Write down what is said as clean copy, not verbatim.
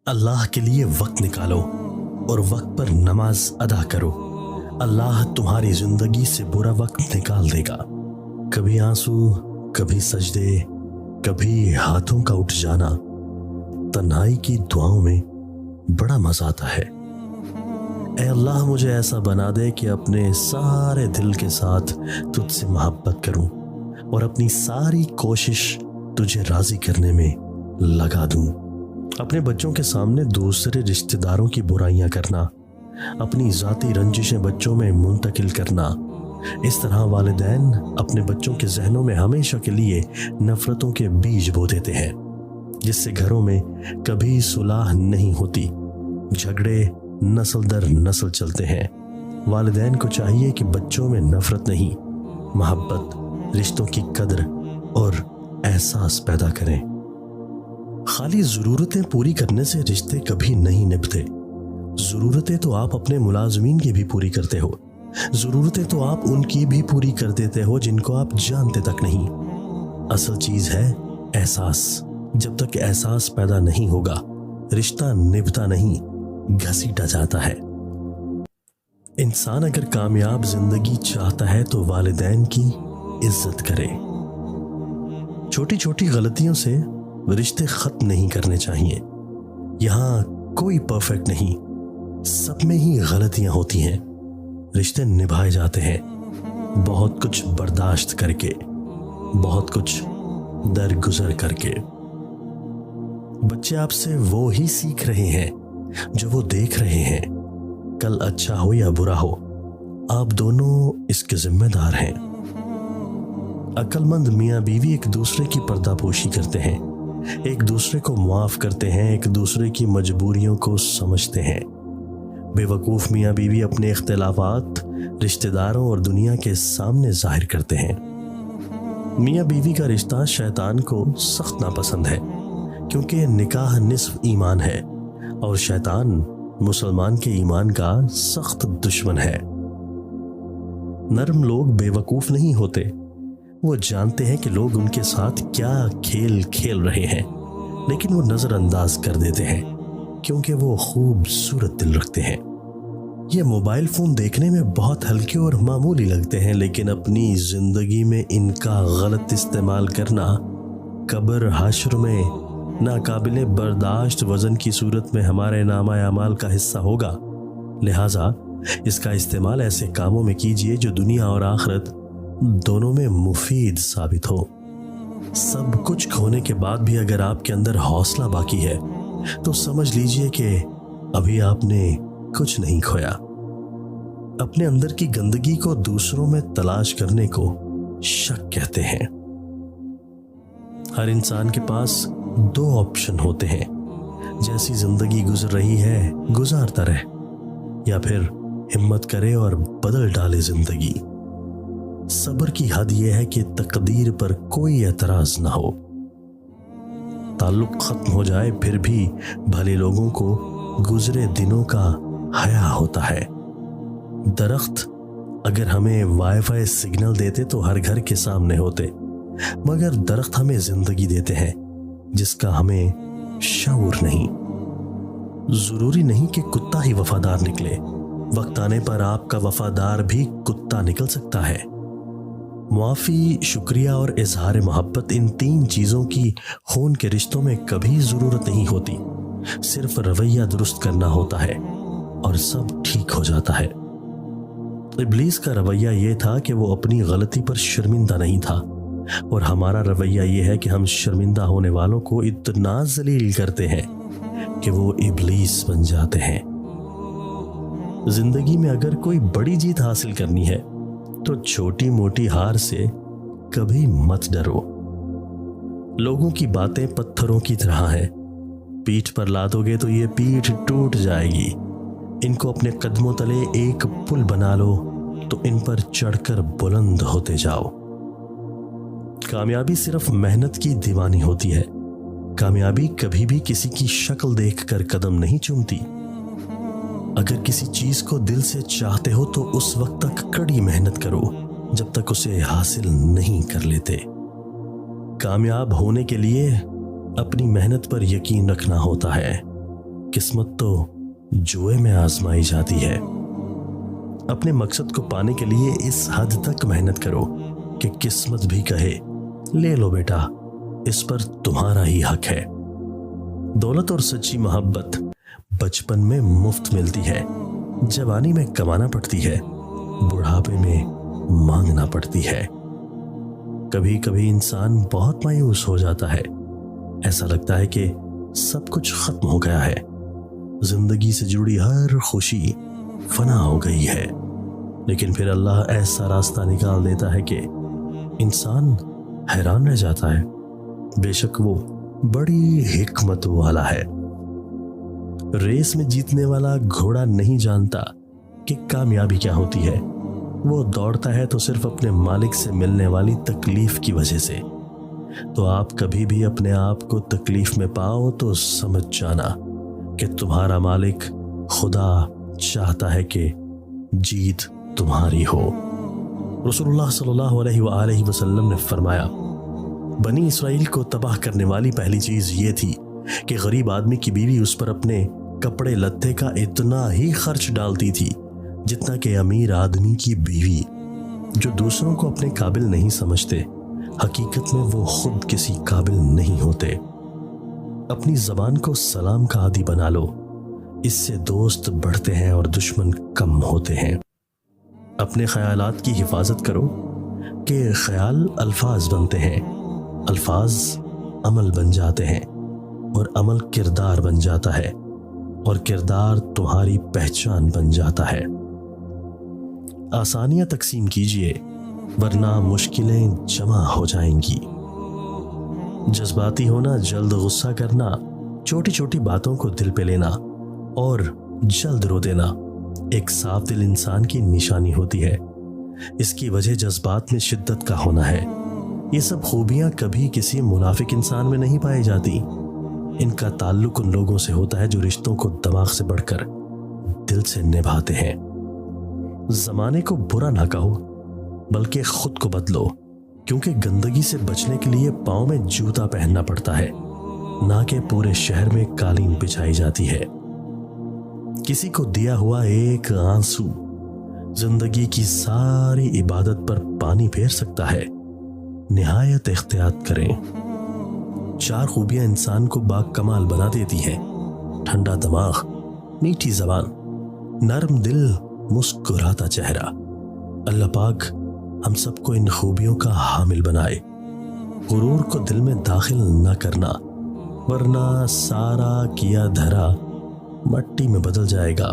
अल्लाह के लिए वक्त निकालो और वक्त पर नमाज अदा करो। अल्लाह तुम्हारी जिंदगी से बुरा वक्त निकाल देगा। कभी आंसू, कभी सजदे, कभी हाथों का उठ जाना। तन्हाई की दुआओं में बड़ा मजा आता है। ऐ अल्लाह, मुझे ऐसा बना दे कि अपने सारे दिल के साथ तुझसे मोहब्बत करूं और अपनी सारी कोशिश तुझे राजी करने में लगा दूं। अपने बच्चों के सामने दूसरे रिश्तेदारों की बुराइयां करना, अपनी जाती रंजिशें बच्चों में मुंतकिल करना, इस तरह वालिदैन अपने बच्चों के जहनों में हमेशा के लिए नफरतों के बीज बो देते हैं, जिससे घरों में कभी सुलह नहीं होती। झगड़े नस्ल दर नस्ल चलते हैं। वालिदैन को चाहिए कि बच्चों में नफरत नहीं, मोहब्बत, रिश्तों की कदर और एहसास पैदा करें। खाली ज़रूरतें पूरी करने से रिश्ते कभी नहीं निभते। ज़रूरतें तो आप अपने मुलाजमीन की भी पूरी करते हो। ज़रूरतें तो आप उनकी भी पूरी कर देते हो जिनको आप जानते तक नहीं। असल चीज़ है एहसास। जब तक एहसास पैदा नहीं होगा, रिश्ता निभता नहीं, घसीटा जाता है। इंसान अगर कामयाब जिंदगी चाहता है तो वालिदैन की इज्जत करे। छोटी छोटी गलतियों से रिश्ते खत्म नहीं करने चाहिए। यहाँ कोई परफेक्ट नहीं, सब में ही गलतियां होती हैं। रिश्ते निभाए जाते हैं बहुत कुछ बर्दाश्त करके, बहुत कुछ दरगुजर करके। बच्चे आपसे वो ही सीख रहे हैं जो वो देख रहे हैं। कल अच्छा हो या बुरा हो, आप दोनों इसके जिम्मेदार हैं। अक्लमंद मियाँ बीवी एक दूसरे की पर्दापोशी करते हैं, एक दूसरे को माफ करते हैं, एक दूसरे की मजबूरियों को समझते हैं। बेवकूफ मियाँ बीवी अपने इख्तिलाफात रिश्तेदारों और दुनिया के सामने जाहिर करते हैं। मियाँ बीवी का रिश्ता शैतान को सख्त नापसंद है, क्योंकि निकाह निस्फ ईमान है और शैतान मुसलमान के ईमान का सख्त दुश्मन है। नरम लोग बेवकूफ नहीं होते, वो जानते हैं कि लोग उनके साथ क्या खेल खेल रहे हैं, लेकिन वो नजरअंदाज कर देते हैं क्योंकि वो खूबसूरत दिल रखते हैं। ये मोबाइल फोन देखने में बहुत हल्के और मामूली लगते हैं, लेकिन अपनी जिंदगी में इनका गलत इस्तेमाल करना कब्र हाशर में नाकाबिले बर्दाश्त वजन की सूरत में हमारे नामा अमाल का हिस्सा होगा। लिहाजा इसका इस्तेमाल ऐसे कामों में कीजिए जो दुनिया और आखिरत दोनों में मुफीद साबित हो। सब कुछ खोने के बाद भी अगर आपके अंदर हौसला बाकी है तो समझ लीजिए कि अभी आपने कुछ नहीं खोया। अपने अंदर की गंदगी को दूसरों में तलाश करने को शक कहते हैं। हर इंसान के पास दो ऑप्शन होते हैं, जैसी जिंदगी गुजर रही है गुजारता रहे, या फिर हिम्मत करे और बदल डाले जिंदगी। सब्र की हद यह है कि तकदीर पर कोई एतराज ना हो। ताल्लुक खत्म हो जाए फिर भी भले लोगों को गुजरे दिनों का हया होता है। दरख्त अगर हमें वाईफाई सिग्नल देते तो हर घर के सामने होते, मगर दरख्त हमें जिंदगी देते हैं जिसका हमें शऊर नहीं। जरूरी नहीं कि कुत्ता ही वफादार निकले, वक्त आने पर आपका वफादार भी कुत्ता निकल सकता है। मुआफी, शुक्रिया और इजहार मोहब्बत, इन तीन चीजों की खून के रिश्तों में कभी जरूरत नहीं होती। सिर्फ रवैया दुरुस्त करना होता है और सब ठीक हो जाता है। इब्लीस का रवैया यह था कि वो अपनी गलती पर शर्मिंदा नहीं था, और हमारा रवैया यह है कि हम शर्मिंदा होने वालों को इतना जलील करते हैं कि वो इब्लीस बन जाते हैं। जिंदगी में अगर कोई बड़ी जीत हासिल करनी है तो छोटी मोटी हार से कभी मत डरो। लोगों की बातें पत्थरों की तरह हैं, पीठ पर लादोगे तो ये पीठ टूट जाएगी। इनको अपने कदमों तले एक पुल बना लो तो इन पर चढ़कर बुलंद होते जाओ। कामयाबी सिर्फ मेहनत की दीवानी होती है। कामयाबी कभी भी किसी की शक्ल देखकर कदम नहीं चूमती। अगर किसी चीज को दिल से चाहते हो तो उस वक्त तक कड़ी मेहनत करो जब तक उसे हासिल नहीं कर लेते। कामयाब होने के लिए अपनी मेहनत पर यकीन रखना होता है। किस्मत तो जुए में आजमाई जाती है। अपने मकसद को पाने के लिए इस हद तक मेहनत करो कि किस्मत भी कहे ले लो बेटा, इस पर तुम्हारा ही हक है। दौलत और सच्ची मोहब्बत बचपन में मुफ्त मिलती है, जवानी में कमाना पड़ती है, बुढ़ापे में मांगना पड़ती है। कभी कभी इंसान बहुत मायूस हो जाता है, ऐसा लगता है कि सब कुछ खत्म हो गया है, जिंदगी से जुड़ी हर खुशी फना हो गई है। लेकिन फिर अल्लाह ऐसा रास्ता निकाल देता है कि इंसान हैरान रह जाता है। बेशक वो बड़ी हिकमत वाला है। रेस में जीतने वाला घोड़ा नहीं जानता कि कामयाबी क्या होती है। वो दौड़ता है तो सिर्फ अपने मालिक से मिलने वाली तकलीफ की वजह से। तो आप कभी भी अपने आप को तकलीफ में पाओ तो समझ जाना कि तुम्हारा मालिक खुदा चाहता है कि जीत तुम्हारी हो। रसूलुल्लाह सल्लल्लाहु अलैहि वसल्लम ने फरमाया, बनी इसराइल को तबाह करने वाली पहली चीज ये थी कि गरीब आदमी की बीवी उस पर अपने कपड़े लत्ते का इतना ही खर्च डालती थी जितना कि अमीर आदमी की बीवी, जो दूसरों को अपने काबिल नहीं समझते, हकीकत में वो खुद किसी काबिल नहीं होते। अपनी जबान को सलाम का आदी बना लो, इससे दोस्त बढ़ते हैं और दुश्मन कम होते हैं। अपने ख्यालात की हिफाजत करो कि ख्याल अल्फाज बनते हैं, अल्फाज अमल बन जाते हैं और अमल किरदार बन जाता है और किरदार तुम्हारी पहचान बन जाता है। आसानियां तकसीम कीजिए वरना मुश्किलें जमा हो जाएंगी। जज्बाती होना, जल्द गुस्सा करना, छोटी छोटी बातों को दिल पे लेना और जल्द रो देना एक साफ दिल इंसान की निशानी होती है। इसकी वजह जज्बात में शिद्दत का होना है। ये सब खूबियां कभी किसी मुनाफिक इंसान में नहीं पाई जाती। इनका ताल्लुक उन लोगों से होता है जो रिश्तों को दिमाग से बढ़कर दिल से निभाते हैं। जमाने को बुरा ना कहो बल्कि खुद को बदलो, क्योंकि गंदगी से बचने के लिए पाँव में जूता पहनना पड़ता है, ना कि पूरे शहर में कालीन बिछाई जाती है। किसी को दिया हुआ एक आंसू जिंदगी की सारी इबादत पर पानी फेर सकता है। निहायत एहतियात करें। 4 खूबियां इंसान को बाकमाल बना देती हैं: ठंडा दिमाग, मीठी जबान, नरम दिल, मुस्कुराता चेहरा। अल्लाह पाक हम सबको इन खूबियों का हामिल बनाए। गुरूर को दिल में दाखिल न करना, वरना सारा किया धरा मट्टी में बदल जाएगा।